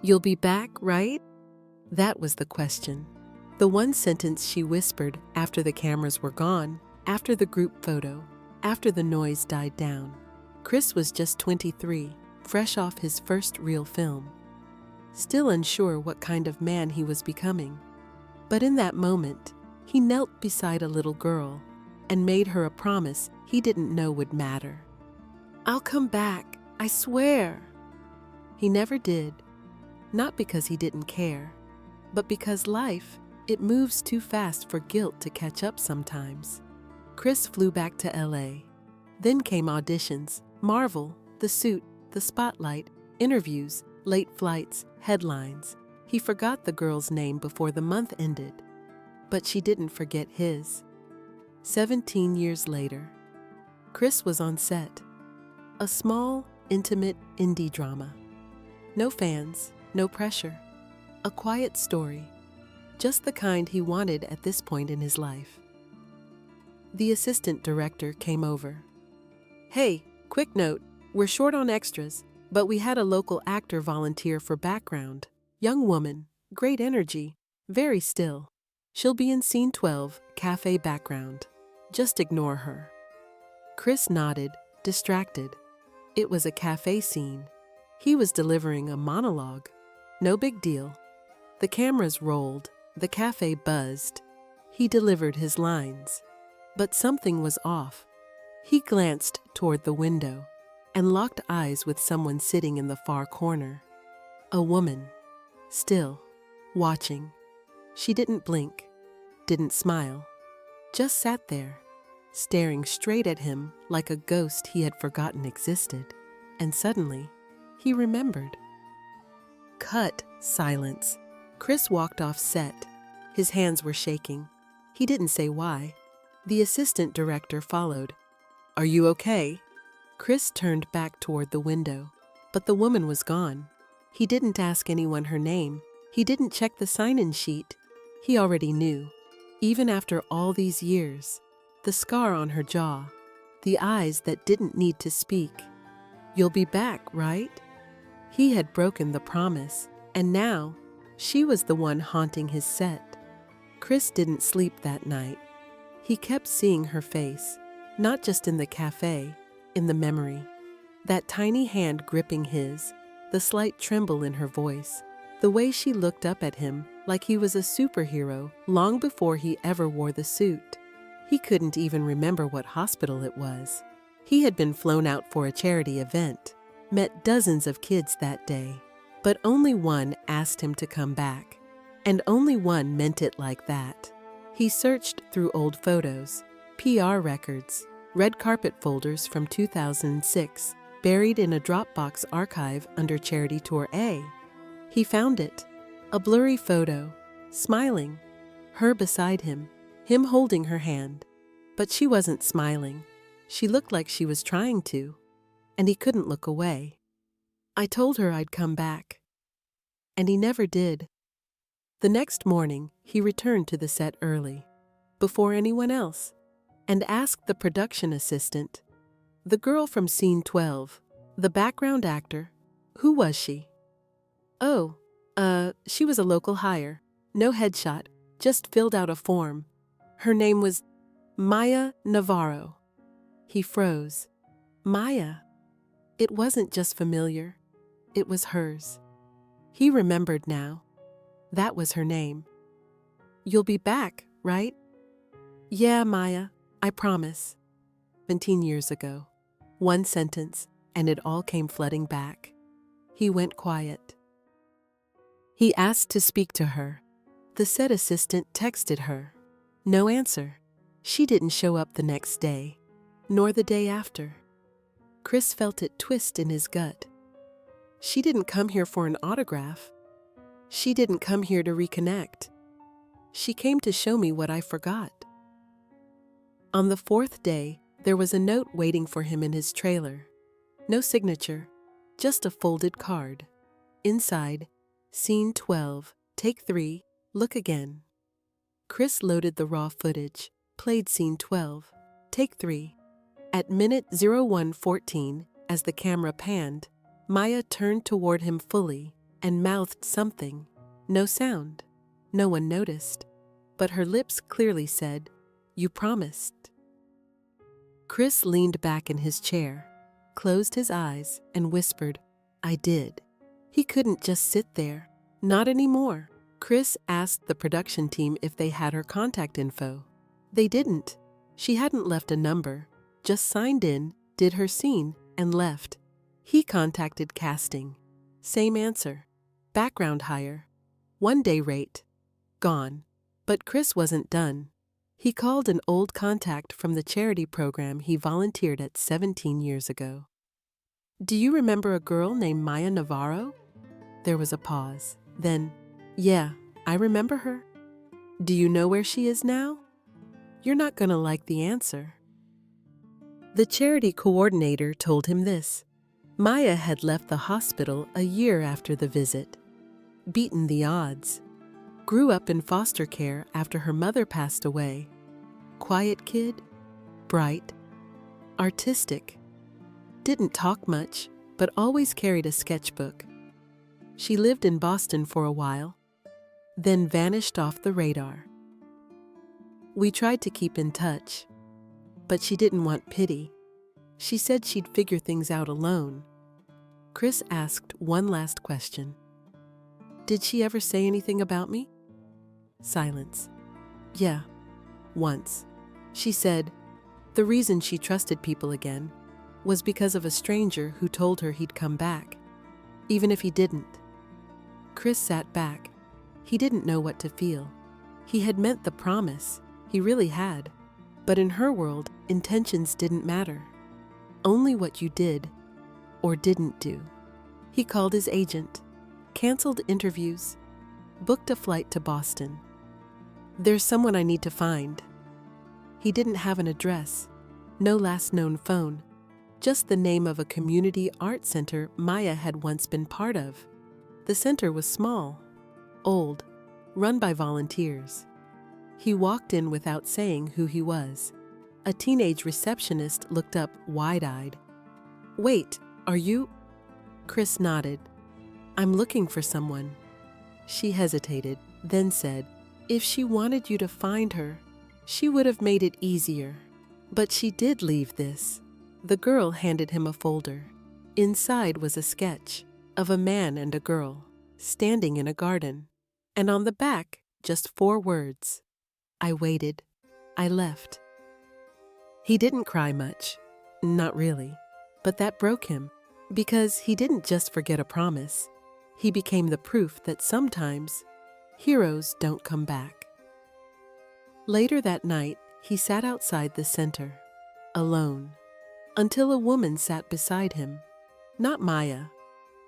You'll be back, right? That was the question. The one sentence she whispered after the cameras were gone, after the group photo, after the noise died down. Chris was just 23, fresh off his first real film. Still unsure what kind of man he was becoming. But in that moment, he knelt beside a little girl and made her a promise he didn't know would matter. "I'll come back, I swear." He never did, not because he didn't care, but because life, it moves too fast for guilt to catch up sometimes. Chris flew back to LA. Then came auditions, Marvel, the suit, the spotlight, interviews, late flights, headlines. He forgot the girl's name before the month ended, but she didn't forget his. 17 years later, Chris was on set. A small, intimate indie drama. No fans, no pressure. A quiet story. Just the kind he wanted at this point in his life. The assistant director came over. "Hey, quick note, we're short on extras, but we had a local actor volunteer for background. Young woman, great energy, very still. She'll be in scene 12, cafe background. Just ignore her." Chris nodded, distracted. It was a cafe scene. He was delivering a monologue. No big deal. The cameras rolled, the cafe buzzed. He delivered his lines. But something was off. He glanced toward the window and locked eyes with someone sitting in the far corner. A woman, still, watching. She didn't blink, didn't smile, just sat there, staring straight at him like a ghost he had forgotten existed. And suddenly, he remembered. Cut silence. Chris walked off set. His hands were shaking. He didn't say why. The assistant director followed. "Are you okay?" Chris turned back toward the window, but the woman was gone. He didn't ask anyone her name. He didn't check the sign-in sheet. He already knew. Even after all these years, the scar on her jaw, the eyes that didn't need to speak. "You'll be back, right?" He had broken the promise, and now she was the one haunting his set. Chris didn't sleep that night. He kept seeing her face, not just in the cafe, in the memory. That tiny hand gripping his, the slight tremble in her voice, the way she looked up at him like he was a superhero long before he ever wore the suit. He couldn't even remember what hospital it was. He had been flown out for a charity event, met dozens of kids that day, but only one asked him to come back, and only one meant it like that. He searched through old photos, PR records, red carpet folders from 2006, buried in a Dropbox archive under Charity Tour A. He found it, a blurry photo, smiling, her beside him holding her hand. But she wasn't smiling. She looked like she was trying to, and he couldn't look away. "I told her I'd come back." And he never did. The next morning, he returned to the set early, before anyone else, and asked the production assistant, "The girl from scene 12, the background actor, who was she?" "Oh, she was a local hire. No headshot, just filled out a form. Her name was Maya Navarro." He froze. Maya. It wasn't just familiar. It was hers. He remembered now. That was her name. "You'll be back, right?" "Yeah, Maya, I promise." 17 years ago. One sentence, and it all came flooding back. He went quiet. He asked to speak to her. The set assistant texted her. No answer. She didn't show up the next day, nor the day after. Chris felt it twist in his gut. She didn't come here for an autograph. She didn't come here to reconnect. She came to show me what I forgot. On the 4th day, there was a note waiting for him in his trailer. No signature, just a folded card. Inside, Scene 12, Take 3, Look Again. Chris loaded the raw footage, played Scene 12, Take 3. At minute 01:14, as the camera panned, Maya turned toward him fully, and mouthed something. No sound. No one noticed. But her lips clearly said, "You promised." Chris leaned back in his chair, closed his eyes, and whispered, "I did." He couldn't just sit there. Not anymore. Chris asked the production team if they had her contact info. They didn't. She hadn't left a number, just signed in, did her scene, and left. He contacted casting. Same answer. Background hire. 1-day rate. Gone. But Chris wasn't done. He called an old contact from the charity program he volunteered at 17 years ago. "Do you remember a girl named Maya Navarro?" There was a pause. Then, "Yeah, I remember her." "Do you know where she is now?" "You're not gonna like the answer." The charity coordinator told him this. Maya had left the hospital a year after the visit. Beaten the odds. Grew up in foster care after her mother passed away. Quiet kid, bright, artistic. Didn't talk much, but always carried a sketchbook. She lived in Boston for a while, then vanished off the radar. We tried to keep in touch, but she didn't want pity. She said she'd figure things out alone. Chris asked one last question. "Did she ever say anything about me?" Silence. "Yeah, once." She said the reason she trusted people again was because of a stranger who told her he'd come back, even if he didn't. Chris sat back. He didn't know what to feel. He had meant the promise. He really had. But in her world, intentions didn't matter. Only what you did or didn't do. He called his agent, canceled interviews, booked a flight to Boston. "There's someone I need to find." He didn't have an address, no last known phone, just the name of a community art center Maya had once been part of. The center was small, old, run by volunteers. He walked in without saying who he was. A teenage receptionist looked up wide-eyed. "Wait, are you?" Chris nodded. "I'm looking for someone." She hesitated, then said, "If she wanted you to find her, she would have made it easier. But she did leave this." The girl handed him a folder. Inside was a sketch of a man and a girl standing in a garden. And on the back, just 4 words. "I waited. I left." He didn't cry much. Not really. But that broke him, because he didn't just forget a promise. He became the proof that sometimes heroes don't come back. Later that night, he sat outside the center, alone, until a woman sat beside him. Not Maya,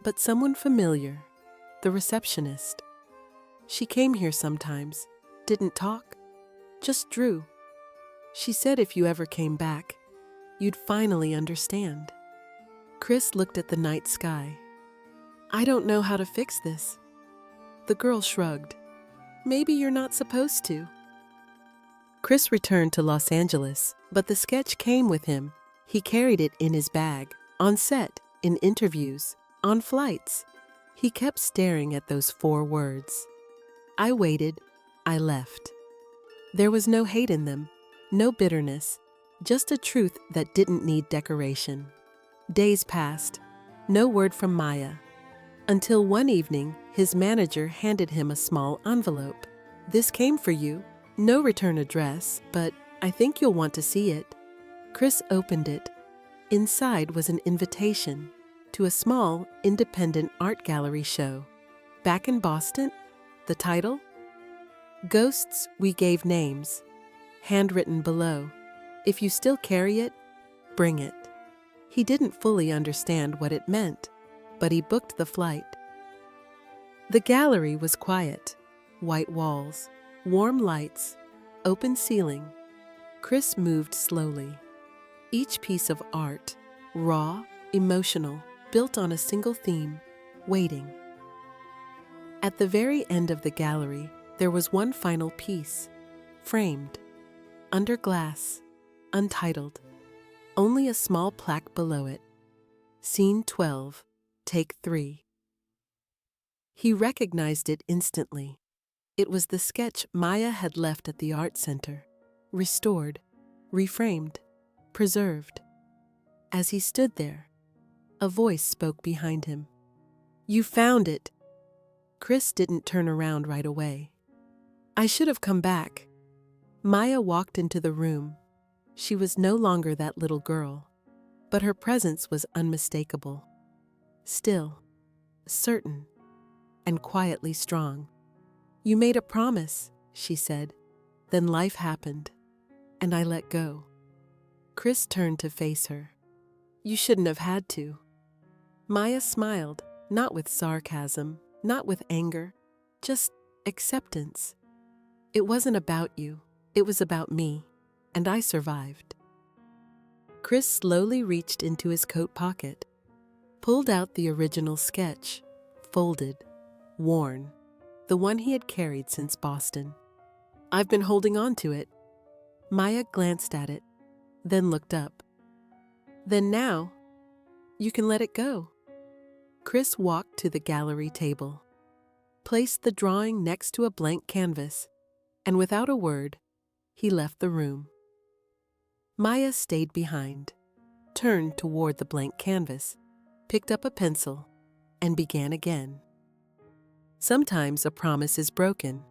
but someone familiar, the receptionist. She came here sometimes, didn't talk, just drew. She said if you ever came back, you'd finally understand. Chris looked at the night sky. "I don't know how to fix this." The girl shrugged. "Maybe you're not supposed to." Chris returned to Los Angeles, but the sketch came with him. He carried it in his bag, on set, in interviews, on flights. He kept staring at those 4 words. "I waited. I left." There was no hate in them, no bitterness, just a truth that didn't need decoration. Days passed, no word from Maya, until one evening his manager handed him a small envelope. "This came for you. No return address, but I think you'll want to see it." Chris opened it. Inside was an invitation to a small, independent art gallery show. Back in Boston? The title? "Ghosts We Gave Names." Handwritten below. "If you still carry it, bring it." He didn't fully understand what it meant, but he booked the flight. The gallery was quiet. White walls, warm lights, open ceiling. Chris moved slowly. Each piece of art, raw, emotional, built on a single theme, waiting. At the very end of the gallery, there was one final piece, framed, under glass, untitled. Only a small plaque below it. Scene 12, take 3. He recognized it instantly. It was the sketch Maya had left at the art center, restored, reframed, preserved. As he stood there, a voice spoke behind him. "You found it!" Chris didn't turn around right away. "I should have come back." Maya walked into the room. She was no longer that little girl, but her presence was unmistakable. Still, certain, and quietly strong. "You made a promise," she said. "Then life happened, and I let go." Chris turned to face her. "You shouldn't have had to." Maya smiled, not with sarcasm, not with anger, just acceptance. "It wasn't about you, it was about me, and I survived." Chris slowly reached into his coat pocket, pulled out the original sketch, folded, worn, the one he had carried since Boston. "I've been holding on to it." Maya glanced at it, then looked up. "Then now, you can let it go." Chris walked to the gallery table, placed the drawing next to a blank canvas, and without a word, he left the room. Maya stayed behind, turned toward the blank canvas, picked up a pencil, and began again. Sometimes a promise is broken,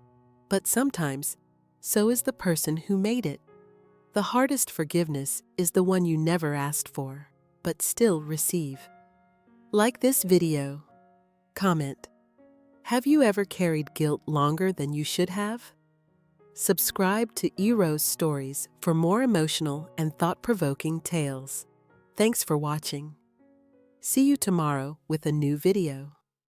but sometimes so is the person who made it. The hardest forgiveness is the one you never asked for, but still receive. Like this video. Comment. Have you ever carried guilt longer than you should have? Subscribe to Yrot's stories for more emotional and thought-provoking tales. Thanks for watching. See you tomorrow with a new video.